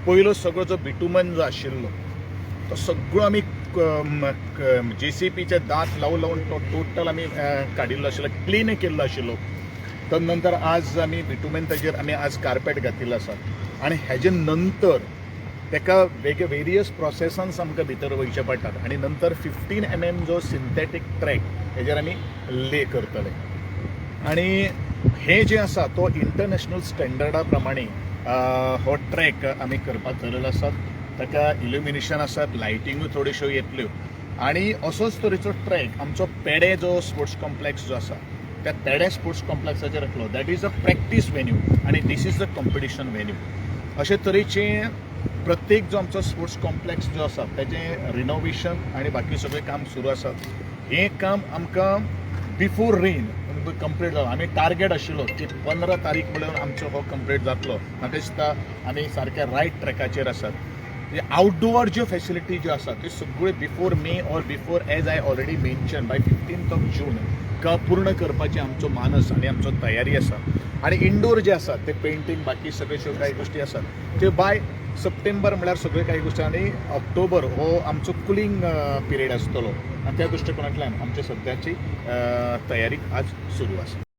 पयलो सगळो जो बिटुमन जो आशिल्लो तो सगळो आमी JCPचे दांत लावून तो टोटल आमी काडिल्लो आशिल्लो, क्लीन केल्लो आशिल्लो. नंतर आज आमी बिटुमेन ताजेर आमी आज कार्पेट घातिल्लो आसा आनी हेजे नंतर तेका वेरियस प्रोसेसांस आमकां भितर वयचे पडटात आनी नंतर 15 mm जो सिंथेटीक ट्रॅक हेजेर आमी ले करतले. आनी हे जे आसा तो इंटरनॅशनल स्टँडर्डा प्रमाणे हो ट्रॅक आमी करपाक थरयल्लो आसात. ताका इल्युमिनेशन आसात, लायटिंगूय थोड्योश्यो येतल्यो आनी असोच तरेचो ट्रॅक आमचो पेडे जो स्पोर्ट्स कॉम्प्लेक्स जो आसा त्या पेडे स्पोर्ट्स कॉम्प्लेक्साचेर येतलो. That is a practice venue आनी this is the competition venue. अशे तरेचे प्रत्येक जो आमचो स्पोर्ट्स कॉम्प्लेक्स जो आसा तेजें रिनोवेशन आनी बाकी सगळें काम सुरू आसा. हें काम आमकां बिफोर रेन कंप्लीट जालो. आमी टार्गेट आशिल्लो की 15 तारीख म्हणून आमचो हो कंप्लीट जातलो. म्हाका दिसता आमी सारक्या रायट ट्रॅकाचेर आसात. आउटडोअर ज्यो फॅसिलिटी ज्यो आसात त्यो सगळ्यो before May or before as I already mention by 15th June पूर्ण करपाची आमचो मानस आनी आमचो तयारी आसा. आनी इंडोर जे आसात ते पेंटींग बाकी सगळ्यो कांय गोश्टी आसात त्यो बाय सप्टेंबर म्हळ्यार सगळ्यो कांय गोश्टी आनी ऑक्टोबर हो आमचो कुलींग पिरियड आसतलो. आनी त्या दृश्टिकोनांतल्यान आमची सद्याची तयारी आज सुरू आसा.